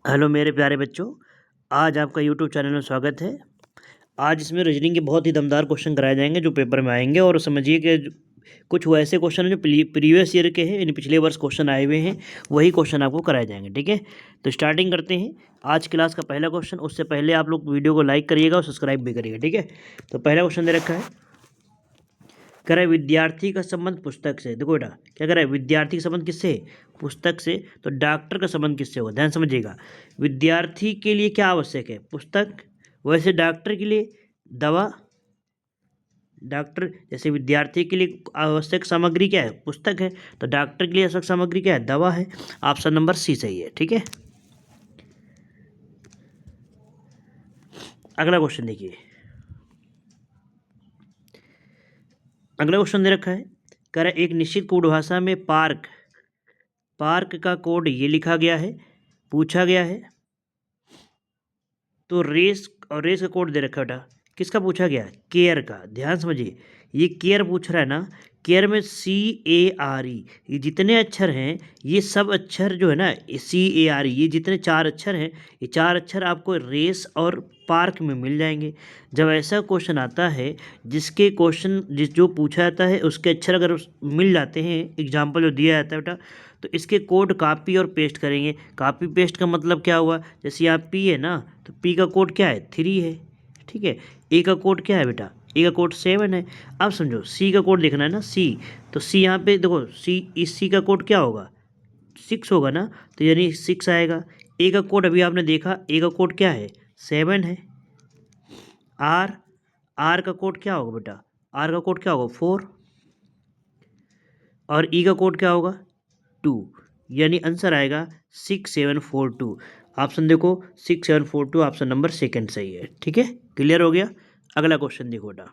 Hello मेरे प्यारे बच्चों, आज आपका यूट्यूब चैनल में स्वागत है। आज इसमें रीजनिंग के बहुत ही दमदार क्वेश्चन कराए जाएंगे जो पेपर में आएंगे। और समझिए कि कुछ वो ऐसे क्वेश्चन हैं जो प्रीवियस ईयर के हैं, यानी पिछले वर्ष क्वेश्चन आए हुए हैं, वही क्वेश्चन आपको कराए जाएंगे। ठीक है, तो स्टार्टिंग करते हैं आज क्लास का पहला क्वेश्चन। उससे पहले आप लोग वीडियो को लाइक करिएगा और सब्सक्राइब भी करिएगा। ठीक है, तो पहला क्वेश्चन दे रखा है, कह रहा है विद्यार्थी का संबंध पुस्तक से। देखो बेटा, क्या कह रहा है, विद्यार्थी का संबंध किससे? पुस्तक से। तो डॉक्टर का संबंध किससे होगा? ध्यान समझिएगा, विद्यार्थी के लिए क्या आवश्यक है? पुस्तक। वैसे डॉक्टर के लिए दवा। डॉक्टर जैसे विद्यार्थी के लिए आवश्यक सामग्री क्या है? पुस्तक है। तो डॉक्टर के लिए आवश्यक सामग्री क्या है? दवा है। ऑप्शन नंबर सी सही है। ठीक है, अगला क्वेश्चन देखिए। अगला क्वेश्चन दे रखा है, कह रहा है एक निश्चित कोड भाषा में पार्क पार्क का कोड ये लिखा गया है, पूछा गया है। तो रेस और रेस का कोड दे रखा है बेटा, किसका पूछा गया है? केयर का। ध्यान समझिए, ये केयर पूछ रहा है ना। केयर में CARE, ये जितने अक्षर हैं, ये सब अक्षर जो है ना, CARE, ये जितने चार अक्षर हैं, ये चार अक्षर आपको रेस और पार्क में मिल जाएंगे। जब ऐसा क्वेश्चन आता है जिसके क्वेश्चन जो पूछा जाता है उसके अक्षर अगर मिल जाते हैं, एग्जाम्पल जो दिया जाता है बेटा, तो इसके कोड कॉपी और पेस्ट करेंगे। कॉपी पेस्ट का मतलब क्या हुआ? जैसे यहाँ P है ना, तो P का कोड क्या है? 3 है। ठीक है, A का कोड क्या है बेटा? A का कोड 7 है। अब समझो C का कोड लिखना है ना, C। तो C यहाँ पे देखो, C, इस C का कोड क्या होगा? 6 होगा ना, तो यानी 6 आएगा। A का कोड अभी आपने देखा, A का कोड क्या है? 7 है। R का कोड क्या होगा बेटा? R का कोड क्या होगा? 4। और E का कोड क्या होगा? 2। यानी आंसर आएगा 6742। ऑप्शन देखो, 6742 ऑप्शन नंबर सेकंड सही है। ठीक है, क्लियर हो गया। अगला क्वेश्चन देखो बेटा,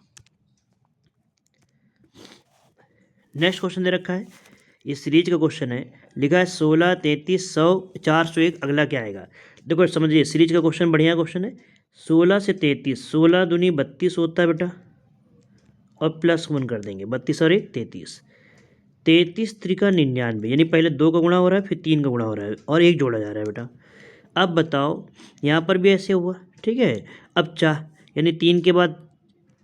नेक्स्ट क्वेश्चन दे रखा है, ये सीरीज का क्वेश्चन है। लिखा है 16, 33, 100, 401, अगला क्या आएगा? देखो समझिए, सीरीज का क्वेश्चन बढ़िया क्वेश्चन है। 16 से 33, 16 दूनी 32 होता है बेटा, और +1 कर देंगे, 32 और 1 33। 33 त्रिका 99, यानी पहले 2 का गुणा हो रहा है, फिर 3 का गुणा हो रहा है, और 1 जोड़ा जा रहा है बेटा। अब बताओ, यहाँ पर भी ऐसे हुआ। ठीक है, अब यानी 3 के बाद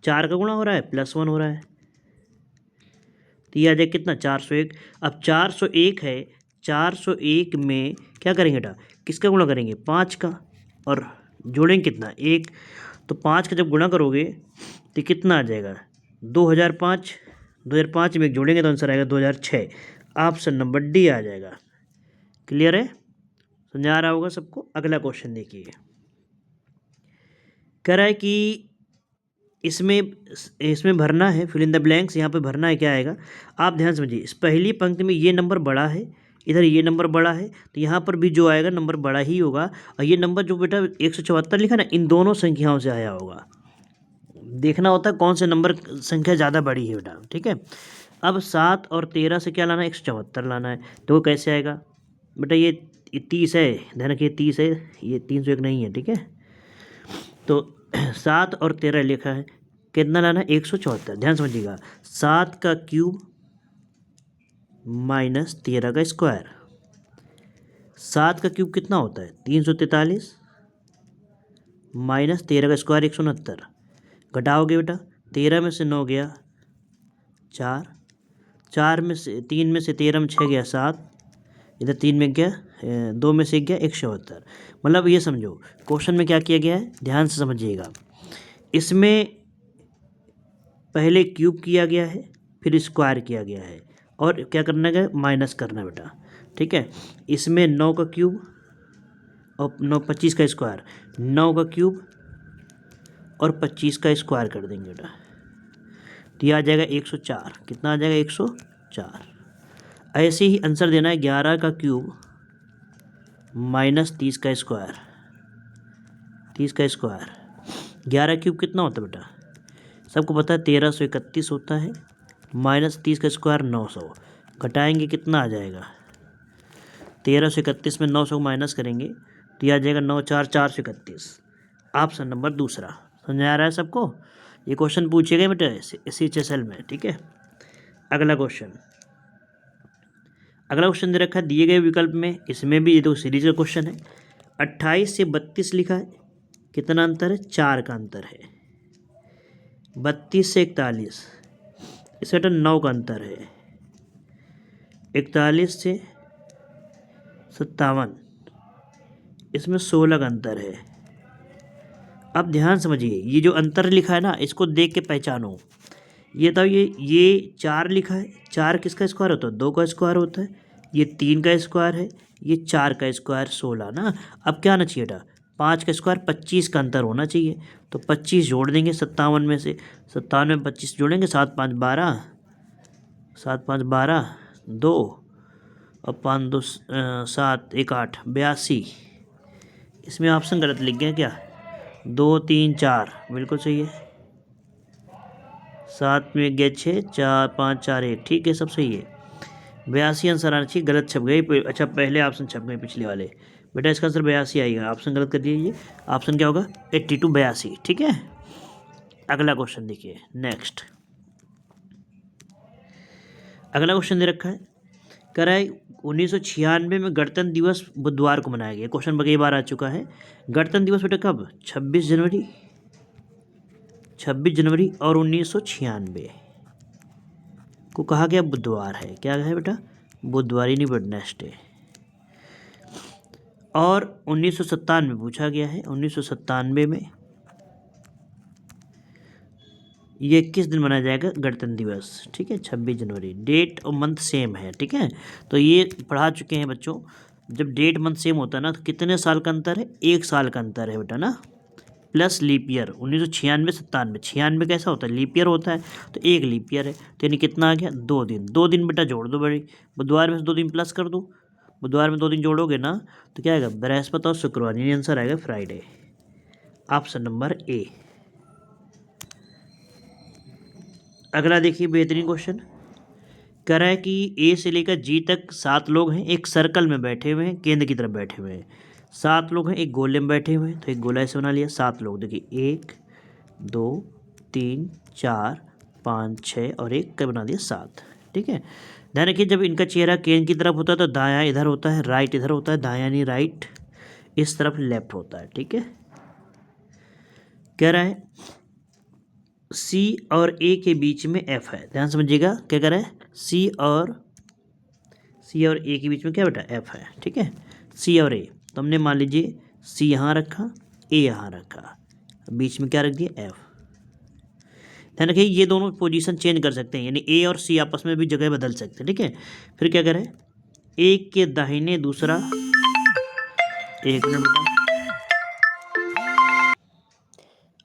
4 का गुणा हो रहा है, +1 हो रहा है, तो यह आ जाए कितना? 401। अब 401 है, 401 में क्या करेंगे बेटा? किसका गुणा करेंगे? 5 का, और जोड़ेंगे कितना? 1। तो 5 का जब गुणा करोगे तो कितना आ जाएगा? 2005। 2005 में एक जोड़ेंगे तो आंसर आएगा 2006। ऑप्शन नंबर डी आ जाएगा। क्लियर है? समझ आ रहा होगा सबको। अगला क्वेश्चन देखिए, कह रहा है कि इसमें इसमें भरना है, फिल इन द ब्लैंक्स। यहाँ पे भरना है, क्या आएगा? आप ध्यान समझिए, इस पहली पंक्ति में ये नंबर बड़ा है, इधर ये नंबर बड़ा है, तो यहाँ पर भी जो आएगा नंबर बड़ा ही होगा। और ये नंबर जो बेटा 174 लिखा ना, इन दोनों संख्याओं से आया होगा। देखना होता है कौन से नंबर संख्या ज़्यादा बड़ी है बेटा। ठीक है, अब 7 और 13 से क्या लाना है? 174 लाना है। तो वो कैसे आएगा बेटा? ये 30 है, ध्यान रखिए 30 है, ये 301 नहीं है। ठीक है, तो 7 और 13 लिखा है, कितना लाना है? 174। ध्यान समझिएगा, 7 का क्यूब माइनस 13 का स्क्वायर। 7 का क्यूब कितना होता है? 343, माइनस 13 का स्क्वायर 169। घटाओगे बेटा, 13 में से 9 गया 4, 4 में से 3 में से 13 में 6 गया 7, इधर 3 में गया 2 में से 1 गया 174। मतलब ये समझो क्वेश्चन में क्या किया गया है, ध्यान से समझिएगा। इसमें पहले क्यूब किया गया है, फिर स्क्वायर किया गया है, और क्या करना है? माइनस करना बेटा। ठीक है, इसमें 9 का क्यूब और 9 25 का स्क्वायर, 9 का क्यूब और 25 का स्क्वायर कर देंगे बेटा, तो यह आ जाएगा 104। कितना आ जाएगा? 104। ऐसे ही आंसर देना है 11 का क्यूब माइनस 30 का स्क्वायर, 30 का स्क्वायर। 11 क्यूब कितना होता है बेटा? सबको पता है 1331 होता है, माइनस 30 का स्क्वायर 900। घटाएंगे कितना आ जाएगा? 1331 में 900 को माइनस करेंगे तो यह आ जाएगा 94431। ऑप्शन नंबर दूसरा। समझ आ रहा है सबको? ये क्वेश्चन पूछे गए बेटा CHSL में। ठीक है, अगला क्वेश्चन दे रखा है दिए गए विकल्प में, इसमें भी ये तो सीरीज का क्वेश्चन है। 28 से 32 लिखा है, कितना अंतर है? 4 का अंतर है। 32 से 41, इस बेटा 9 का अंतर है। 41 से 57, इसमें 16 का अंतर है। अब ध्यान समझिए, ये जो अंतर लिखा है ना, इसको देख के पहचानो। ये तो ये 4 लिखा है, 4 किसका स्क्वायर होता है? 2 का स्क्वायर होता है। ये 3 का स्क्वायर है, ये 4 का स्क्वायर 16 ना। अब क्या आना चाहिए बेटा? 5 का स्क्वायर 25 का अंतर होना चाहिए। तो 25 जोड़ देंगे 57 में से, 57 में 25 जोड़ेंगे, 7 5 12, 7 5 12, 2 और 5 2 7 1 8, 82। इसमें ऑप्शन गलत लिख गया क्या? 2 3 4 बिल्कुल सही है। 7 में 6, 4 5 4 1, ठीक है, सब सही है। 82 आंसर आना चाहिए, गलत छप गई। अच्छा, पहले ऑप्शन छप गए पिछले वाले। बेटा इसका आंसर 82 आएगा, ऑप्शन गलत कर दीजिए। ऑप्शन क्या होगा? 82 82, ठीक है। अगला क्वेश्चन देखिए, नेक्स्ट। अगला क्वेश्चन दे रखा है, कह रहा है 1996 में गणतंत्र दिवस बुधवार को मनाया गया। क्वेश्चन कई बार आ चुका है। गणतंत्र दिवस बेटा कब? 26 जनवरी, 26 जनवरी और 1996 को कहा गया बुधवार है। क्या है बेटा? बुधवार ही नहीं, वेडनेसडे। और 1997 पूछा गया है, 1997 में ये किस दिन मनाया जाएगा गणतंत्र दिवस? ठीक है, 26 जनवरी। डेट और मंथ सेम है, ठीक है। तो ये पढ़ा चुके हैं बच्चों। जब डेट मंथ सेम होता है ना, तो कितने साल का अंतर है? 1 साल का अंतर है बेटा ना, प्लस लीप ईयर। 1996 97, 96 कैसा होता है? लीप ईयर होता है, तो 1 लीप ईयर है। तो यानी कितना आ गया? 2 दिन। 2 दिन बेटा जोड़ दो बड़ी, बुधवार में से 2 दिन प्लस कर दो। बुधवार में 2 दिन जोड़ोगे ना, तो क्या आएगा? बृहस्पति और शुक्रवार, यानी आंसर आएगा फ्राइडे। Option number A. अगला देखिए, बेहतरीन क्वेश्चन। कह रहा है कि ए से लेकर जी तक 7 लोग हैं, एक सर्कल में बैठे हुए हैं, केंद्र की तरफ बैठे हुए हैं। 7 लोग हैं, एक गोले में बैठे हुए हैं, तो एक गोला ऐसे बना लिया। 7 लोग, देखिए 1 2 3 4 5 6 और एक का बना दिया 7, ठीक है। ध्यान रखिए, जब इनका चेहरा केंद्र की तरफ होता है तो दायां इधर होता है, राइट इधर होता है, दायां नहीं राइट, इस तरफ लेफ्ट होता है, ठीक है। कह रहा है सी और ए के बीच में एफ है। ध्यान समझिएगा, क्या कह रहा है? सी और ए के बीच में क्या बेटा? एफ है, ठीक है। सी और ए, तो हमने मान लीजिए सी यहाँ रखा, ए यहाँ रखा, बीच में क्या रख दिया? एफ। ध्यान रखिए, ये दोनों पोजीशन चेंज कर सकते हैं, यानी ए और सी आपस में भी जगह बदल सकते हैं, ठीक है। फिर क्या करें? एक के दाहिने दूसरा, एक मिनट बेटा,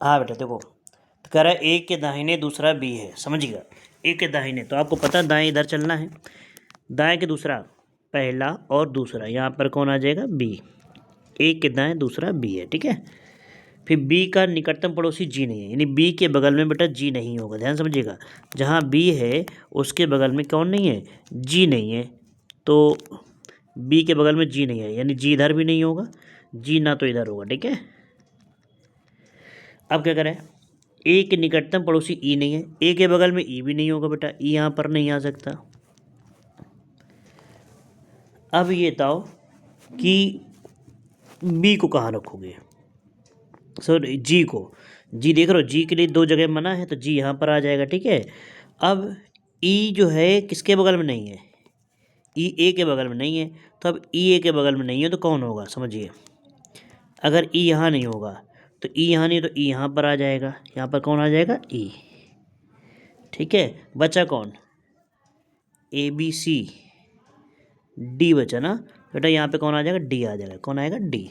हाँ बेटा देखो, तो कह रहा है ए के दाहिने दूसरा बी है, समझिएगा। ए के दाहिने, तो आपको पता है दाएं इधर चलना है, दाएं के दूसरा पहला और दूसरा, यहाँ पर कौन आ जाएगा? बी। ए के दाएं दूसरा बी है, ठीक है। फिर बी का निकटतम पड़ोसी जी नहीं है, यानी बी के बगल में बेटा जी नहीं होगा। ध्यान समझिएगा, जहाँ बी है उसके बगल में कौन नहीं है? जी नहीं है। तो बी के बगल में जी नहीं है, यानी जी इधर भी नहीं होगा, जी ना तो इधर होगा, ठीक है। अब क्या करें? ए के निकटतम पड़ोसी ई नहीं है, ए के बगल में ई भी नहीं होगा बेटा, ई यहाँ पर नहीं आ सकता। अब ये बताओ कि बी को कहाँ रखोगे? सॉरी, जी को। जी देख रहे हो, जी के लिए 2 जगह मना है, तो जी यहाँ पर आ जाएगा, ठीक है। अब ई जो है किसके बगल में नहीं है? ई ए के बगल में नहीं है, तो अब ई ए के बगल में नहीं है तो कौन होगा? समझिए, अगर ई यहाँ नहीं होगा तो ई यहाँ नहीं, तो ई यहाँ पर आ जाएगा, यहाँ पर कौन आ जाएगा? ई, ठीक है। बचा कौन? ए बी सी डी बचा ना बेटा, यहाँ पे कौन आ जाएगा? डी आ जाएगा। कौन आएगा? डी।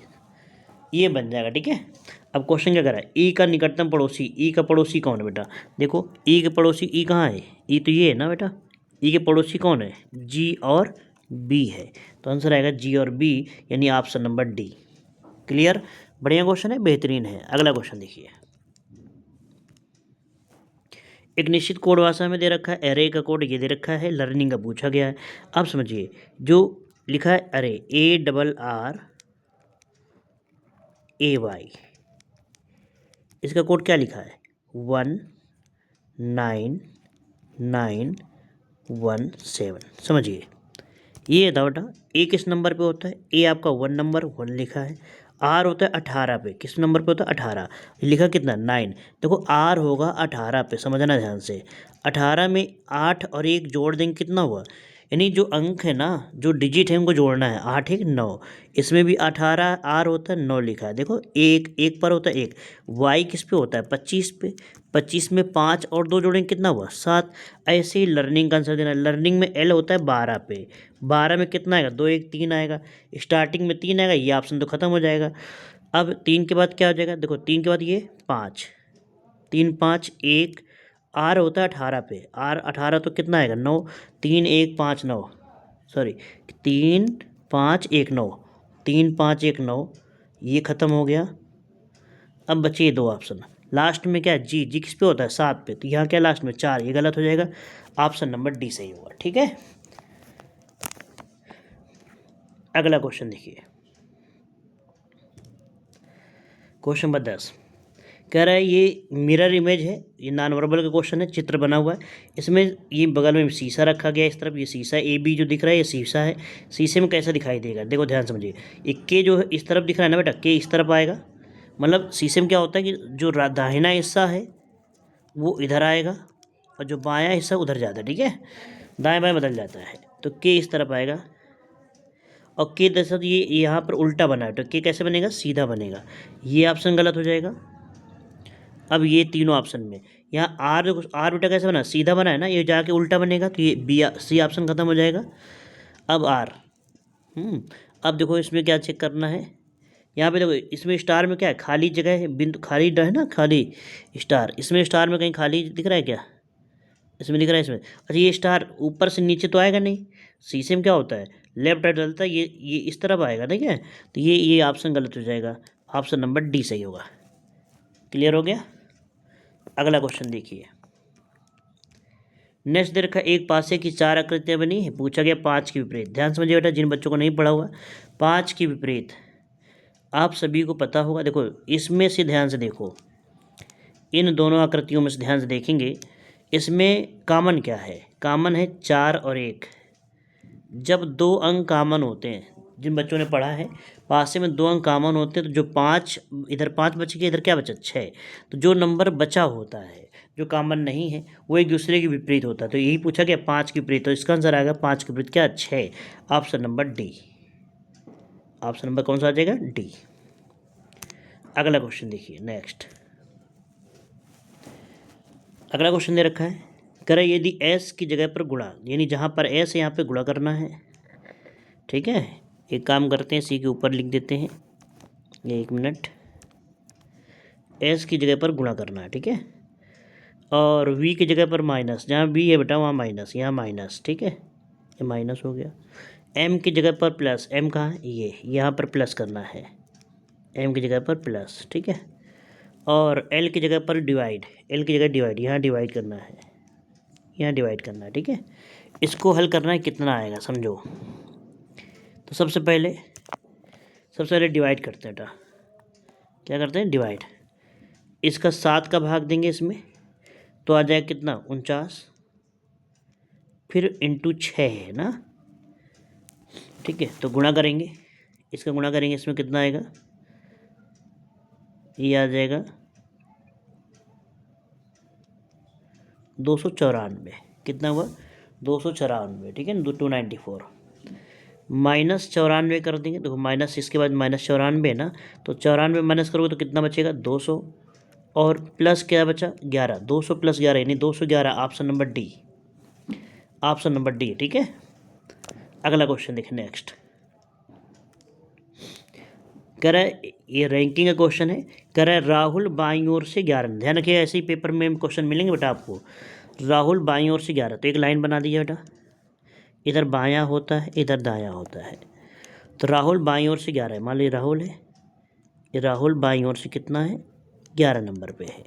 ये बन जाएगा, ठीक है। अब क्वेश्चन क्या कर रहा है? ई का निकटतम पड़ोसी, ई का पड़ोसी कौन है बेटा? देखो, ई के पड़ोसी, ई कहाँ है? ई तो ये है ना बेटा। ई के पड़ोसी कौन है? जी और बी है, तो आंसर आएगा जी और बी, यानी ऑप्शन नंबर डी। क्लियर? बढ़िया क्वेश्चन है, बेहतरीन है। अगला क्वेश्चन देखिए, एक निश्चित कोड भाषा में दे रखा है, एरे का कोड ये दे रखा है, लर्निंग का पूछा गया है। अब समझिए, जो लिखा है अरे, ARRAY, इसका कोड क्या लिखा है? 19917। समझिए, ये था बेटा ए किस नंबर पे होता है, ए आपका 1 नंबर 1 लिखा है, आर होता है 18 पे, किस नंबर पे होता है 18, लिखा कितना 9। देखो आर होगा 18 पे, समझना ध्यान से, 18 में 8 और 1 जोड़ देंगे कितना हुआ, यानी जो अंक है ना, जो डिजिट है उनको जोड़ना है, 8 1 9, इसमें भी 18 आर होता है 9 लिखा है, देखो एक एक पर होता है 1, वाई किस पे होता है 25 पे, 25 में 5 और 2 जोड़ेंगे कितना हुआ 7। ऐसे ही लर्निंग का आंसर देना है, लर्निंग में एल होता है 12 पे, 12 में कितना आएगा 2 1 3 आएगा, स्टार्टिंग में 3 आएगा, ये ऑप्शन तो खत्म हो जाएगा। अब 3 के बाद क्या हो जाएगा, देखो 3 के बाद ये 5, 3 5 1, आर होता है 18 पे, आर 18 तो कितना आएगा 9, 3 1 5 9, सॉरी 3 5 1 9, 3 5 1 9, ये ख़त्म हो गया। अब बचे 2 ऑप्शन, लास्ट में क्या है जी, जी किस पे होता है 7 पे, तो यहाँ क्या लास्ट में 4, ये गलत हो जाएगा, ऑप्शन नंबर डी सही होगा। ठीक है, अगला क्वेश्चन देखिए, क्वेश्चन नंबर 10 कह रहा है ये मिरर इमेज है, ये नॉन वर्बल का क्वेश्चन है, चित्र बना हुआ है, इसमें ये बगल में शीशा रखा गया है, इस तरफ ये शीशा ए बी जो दिख रहा है ये शीशा है, शीशे में कैसा दिखाई देगा, देखो ध्यान समझिए, एक के जो है इस तरफ दिख रहा है ना बेटा, के इस तरफ आएगा, मतलब शीशे में क्या होता है कि जो दाहिना हिस्सा है वो इधर आएगा और जो बायां हिस्सा उधर जाता है, ठीक है, दाएं बाएं बदल जाता है, तो के इस तरफ आएगा, और के दरअसल ये यहाँ पर उल्टा बना है, तो के कैसे बनेगा सीधा बनेगा, ये ऑप्शन गलत हो जाएगा। अब ये तीनों ऑप्शन में यहाँ आर बेटा कैसे बना सीधा बना है ना, ये जाके उल्टा बनेगा, तो ये बी सी ऑप्शन खत्म हो जाएगा। अब आर अब देखो इसमें क्या चेक करना है, यहाँ पे देखो इसमें स्टार में क्या है खाली जगह है, बिंदु खाली है ना, खाली स्टार, इसमें स्टार में कहीं खाली दिख रहा है क्या, इसमें दिख रहा है इसमें, अच्छा ये स्टार ऊपर से नीचे तो आएगा नहीं, शीशे में क्या होता है लेफ्ट राइट डलता है, ये इस तरफ आएगा, ठीक है, तो ये ऑप्शन गलत हो जाएगा, ऑप्शन नंबर डी सही होगा। क्लियर हो गया, अगला क्वेश्चन देखिए, नेक्स्ट दे रखा एक पासे की 4 आकृतियाँ बनी है, पूछा गया 5 के विपरीत, ध्यान समझिए बेटा जिन बच्चों को नहीं पढ़ा हुआ, 5 के विपरीत आप सभी को पता होगा, देखो इसमें से ध्यान से देखो, इन दोनों आकृतियों में से ध्यान से देखेंगे, इसमें कॉमन क्या है, कॉमन है 4 और 1, जब 2 अंक कॉमन होते हैं, जिन बच्चों ने पढ़ा है पासे में 2 अंक कॉमन होते हैं, तो जो 5 इधर 5 बच गए, इधर क्या बचा 6, तो जो नंबर बचा होता है जो कॉमन नहीं है वो एक दूसरे के विपरीत होता है, तो यही पूछा गया 5 के विपरीत, तो इसका आंसर आएगा 5 के विपरीत क्या 6, option number D, option number कौन सा आ जाएगा डी। अगला क्वेश्चन देखिए, नेक्स्ट अगला क्वेश्चन दे रखा है, करें यदि एस की जगह पर गुणा, यानी जहाँ पर एस है यहाँ पे गुणा करना है, ठीक है, एक काम करते हैं सी के ऊपर लिख देते हैं, ये 1 मिनट, एस की जगह पर गुणा करना है, ठीक है, और वी की जगह पर माइनस, जहाँ वी है बेटा वहाँ माइनस, यहाँ माइनस, ठीक है, ये माइनस हो गया, एम की जगह पर प्लस, एम कहाँ है ये यहाँ पर प्लस करना है, एम की जगह पर प्लस, ठीक है, और एल की जगह पर डिवाइड, एल की जगह डिवाइड, यहाँ डिवाइड करना है, यहाँ डिवाइड करना है, ठीक है, इसको हल करना है कितना आएगा समझो, तो सबसे पहले डिवाइड करते हैं बेटा, क्या करते हैं डिवाइड, इसका 7 का भाग देंगे इसमें, तो आ जाएगा कितना 49, फिर इंटू 6 है ना, ठीक है, तो गुणा करेंगे, इसका गुणा करेंगे, इसमें कितना आएगा, ये आ जाएगा 294, कितना हुआ 294, ठीक है, 294, माइनस 94 कर देंगे, देखो माइनस इसके बाद माइनस 94 है ना, तो 94 माइनस करोगे तो कितना बचेगा 200, और प्लस क्या बचा 11, 200 प्लस 11 यानी 211, option number D, option number D, ठीक है। अगला क्वेश्चन देखें, नेक्स्ट कह रहा है ये रैंकिंग का क्वेश्चन है, कह रहा है राहुल बाईं ओर से 11, ध्यान रखिए ऐसे ही पेपर में क्वेश्चन मिलेंगे बेटा आपको, राहुल बाईं ओर से 11, तो एक लाइन बना दीजिए बेटा, इधर बायां होता है इधर दायां होता है, तो राहुल बाईं ओर से 11 है, मान लीजिए राहुल है, ये राहुल बाईं ओर से कितना है 11 नंबर पे है,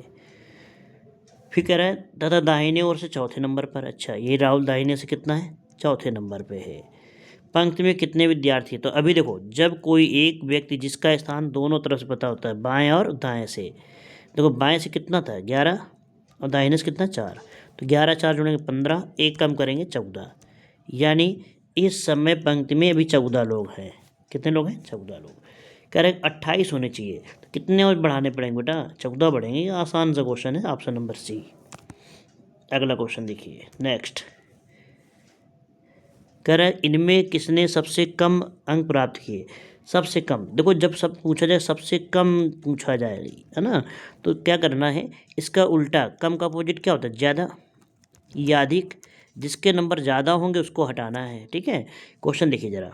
फिर कह रहा है तथा दाहिने ओर से चौथे नंबर पर, अच्छा ये राहुल दाहिने से कितना है चौथे नंबर पे है, पंक्ति में कितने विद्यार्थी, तो अभी देखो जब कोई एक व्यक्ति जिसका स्थान दोनों तरफ से पता होता है बाएं और दाएं से, देखो बाएं से कितना था 11 और दाहिने से कितना 4, तो 11 4 जोड़ेंगे 15, एक कम करेंगे 14, यानी इस समय पंक्ति में अभी 14 लोग हैं। कितने लोग हैं? 14 लोग। कह रहे 28 होने चाहिए, तो कितने और बढ़ाने पड़ेंगे बेटा? 14 बढ़ेंगे। ये आसान सा क्वेश्चन है, ऑप्शन नंबर सी। अगला क्वेश्चन देखिए नेक्स्ट। कह रहा है इनमें किसने सबसे कम अंक प्राप्त किए? सबसे कम, देखो जब सब पूछा जाए सबसे कम पूछा जाए, है ना, तो क्या करना है, इसका उल्टा, कम का अपोजिट क्या होता है? ज़्यादा या अधिक। जिसके नंबर ज़्यादा होंगे उसको हटाना है, ठीक है। क्वेश्चन देखिए ज़रा।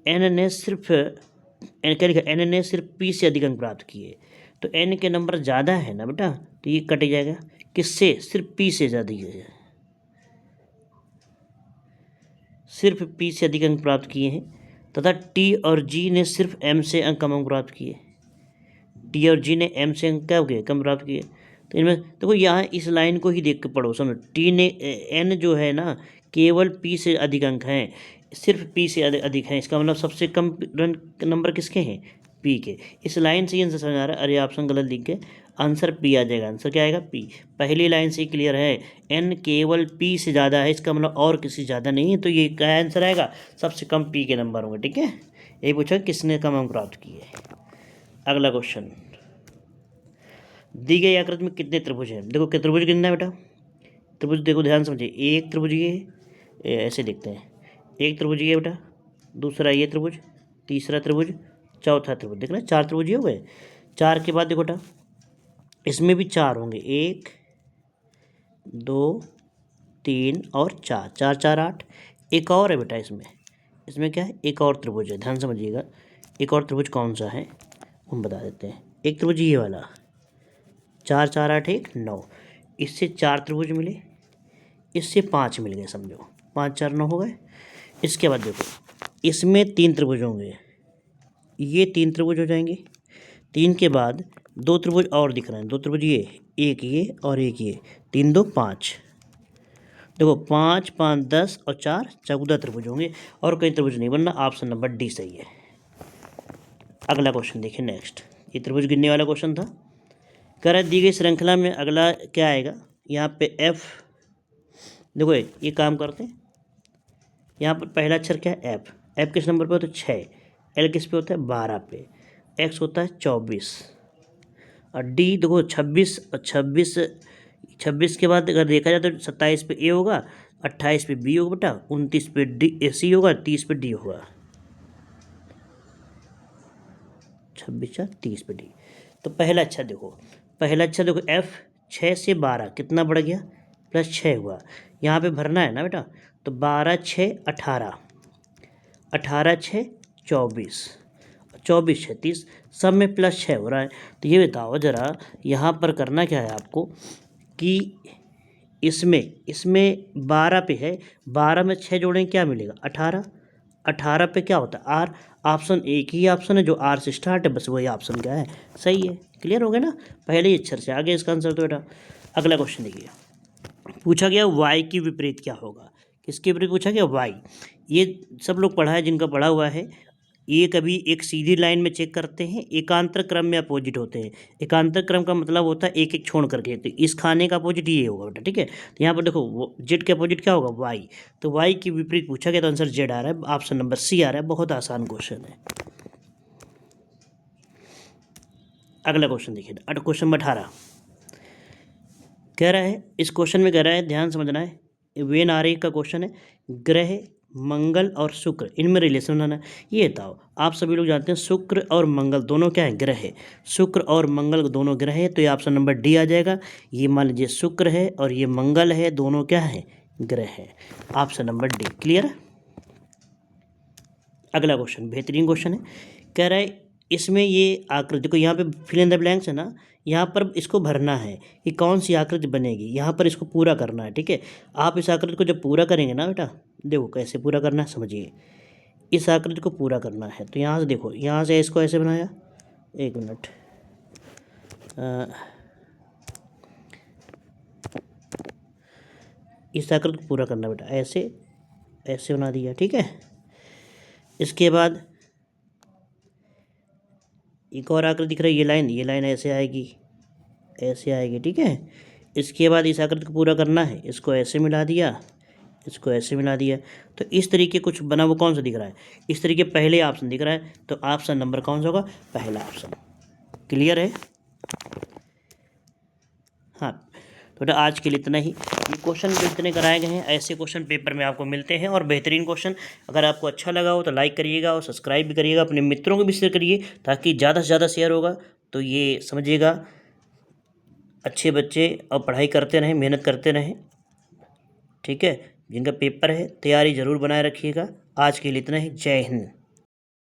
एन ने सिर्फ क्या लिखा? एन ने सिर्फ पी से अधिक अंक प्राप्त किए, तो एन के नंबर ज़्यादा है ना बेटा, तो ये कट जाएगा। किससे? सिर्फ पी से ज़्यादा है, सिर्फ पी से अधिक अंक प्राप्त किए हैं। तथा टी और जी ने सिर्फ एम से अंक कम अंक प्राप्त किए। टी और जी ने एम से अंक क्या हो गए? कम प्राप्त किए। तो इनमें देखो यहाँ इस लाइन को ही देख के पढ़ो, समझो। टी ने एन जो है ना, केवल पी से अधिक अंक हैं, सिर्फ पी से अधिक हैं। इसका मतलब सबसे कम रन नंबर किसके हैं? पी के। इस लाइन से ही आंसर समझ आ रहा है। अरे ऑप्शन गलत लिख के, आंसर पी आ जाएगा। आंसर क्या आएगा? पी। पहली लाइन से क्लियर है, एन केवल पी से ज़्यादा है, इसका मतलब और किसी ज़्यादा नहीं है, तो ये क्या आंसर आएगा? सबसे कम पी के नंबर होंगे, ठीक है। यही पूछा किसने कम अंक प्राप्त किए। अगला क्वेश्चन। दी गई आकृति में कितने त्रिभुज हैं? देखो त्रिभुज कितना है बेटा? त्रिभुज देखो ध्यान समझिए। एक त्रिभुज ये ऐसे देखते हैं, एक त्रिभुज ये बेटा, दूसरा ये त्रिभुज, तीसरा त्रिभुज, चौथा त्रिभुज। देख रहे हैं 4 त्रिभुज ये हो गए। 4 के बाद देखो बेटा इसमें भी 4 होंगे, 1 2 3 और 4, 4 4 8। एक और है बेटा इसमें, इसमें क्या है? एक और त्रिभुज है, ध्यान समझिएगा। एक और त्रिभुज कौन सा है हम बता देते हैं। एक त्रिभुज ये वाला, 4 4 8 1 9। इससे 4 त्रिभुज मिले, इससे 5 मिल गए, समझो 5 4 9 हो गए। इसके बाद देखो इसमें 3 त्रिभुज होंगे, ये 3 त्रिभुज हो जाएंगे। 3 के बाद 2 त्रिभुज और दिख रहे हैं, 2 त्रिभुज ये, एक ये और एक ये, 3 2 5। देखो 5 5 10 और 4 14 त्रिभुज होंगे, और कई त्रिभुज नहीं बनना। ऑप्शन नंबर डी सही है। अगला क्वेश्चन देखिए नेक्स्ट। ये त्रिभुज गिनने वाला क्वेश्चन था। कह रहा है दी गई श्रृंखला में अगला क्या आएगा? यहाँ पे एफ, देखो ये काम करते हैं। यहाँ पर पहला अक्षर क्या है? एफ। एफ किस नंबर पे होता है? 6। एल किस पे होता है? 12 पे। एक्स होता है 24। और डी देखो 26, और 26 के बाद अगर देखा जाए तो 27 पे ए होगा, 28 पे बी होगा बेटा, 29 पे डी सी होगा, 30 पे डी होगा। 26 4 30 पे डी। तो पहला अच्छा देखो, पहला अच्छा देखो एफ, 6 से 12 कितना बढ़ गया? +6 हुआ। यहाँ पे भरना है ना बेटा, तो 12 6 18, 18 6 24, 24 6 30, सब में +6 हो रहा है। तो ये बताओ ज़रा, यहाँ पर करना क्या है आपको कि इसमें 12 पे है, 12 में 6 जोड़ें क्या मिलेगा? 18। 18 पे क्या होता है? आर। ऑप्शन एक ही ऑप्शन है जो आर से स्टार्ट है, बस वही ऑप्शन क्या है? सही है। क्लियर हो गया ना? पहले ही अक्षर से आगे इसका आंसर तो बेटा। अगला क्वेश्चन देखिए, पूछा गया वाई की विपरीत क्या होगा? किसके विपरीत पूछा गया? वाई। ये सब लोग पढ़ा है, जिनका पढ़ा हुआ है। ये कभी एक सीधी लाइन में चेक करते हैं, एकांतर क्रम में अपोजिट होते हैं। एकांतर क्रम का मतलब होता है एक एक छोड़ करके, तो इस खाने का अपोजिट ये होगा बेटा, ठीक है। तो यहाँ पर देखो वो जेड के अपोजिट क्या होगा? वाई। तो वाई की विपरीत पूछा गया तो आंसर जेड आ रहा है, ऑप्शन नंबर सी आ रहा है। बहुत आसान क्वेश्चन है। अगला क्वेश्चन देखिए, क्वेश्चन नंबर 18 कह रहा है, इस क्वेश्चन में कह रहा है ध्यान समझना है, वेन आरेख का क्वेश्चन है। ग्रह मंगल और शुक्र, इनमें रिलेशन बनाना है। ये बताओ, आप सभी लोग जानते हैं शुक्र और मंगल दोनों क्या है? ग्रह है। शुक्र और मंगल दोनों ग्रह है, तो ये ऑप्शन नंबर डी आ जाएगा। ये मान लीजिए शुक्र है और ये मंगल है, दोनों क्या है? ग्रह है। Option number D. क्लियर है? अगला क्वेश्चन बेहतरीन क्वेश्चन है। कह रहा है इसमें ये आकृति को, यहाँ पे फिल इन द ब्लैंक्स है ना, यहाँ पर इसको भरना है कि कौन सी आकृति बनेगी। यहाँ पर इसको पूरा करना है, ठीक है। आप इस आकृति को जब पूरा करेंगे ना बेटा, देखो कैसे पूरा करना है समझिए। इस आकृति को पूरा करना है तो यहाँ से देखो, यहाँ से इसको ऐसे बनाया, एक मिनट, इस आकृति को पूरा करना बेटा, ऐसे ऐसे बना दिया, ठीक है। इसके बाद एक और आकृति दिख रही है, ये लाइन ऐसे आएगी, ऐसे आएगी, ठीक है। इसके बाद इस आकृति को पूरा करना है, इसको ऐसे मिला दिया, इसको ऐसे मिला दिया। तो इस तरीके कुछ बना, वो कौन सा दिख रहा है, इस तरीके पहले ऑप्शन दिख रहा है, तो ऑप्शन नंबर कौन सा होगा, पहला ऑप्शन। क्लियर है? हाँ, तो बेटा आज के लिए इतना ही। ये क्वेश्चन जितने कराए गए हैं ऐसे क्वेश्चन पेपर में आपको मिलते हैं, और बेहतरीन क्वेश्चन। अगर आपको अच्छा लगा हो तो लाइक करिएगा और सब्सक्राइब भी करिएगा, अपने मित्रों को भी शेयर करिए, ताकि ज़्यादा से ज़्यादा शेयर होगा तो ये समझिएगा अच्छे बच्चे और पढ़ाई करते रहें, मेहनत करते रहें। ठीक है, जिनका पेपर है तैयारी ज़रूर बनाए रखिएगा। आज के लिए इतना ही। जय हिंद।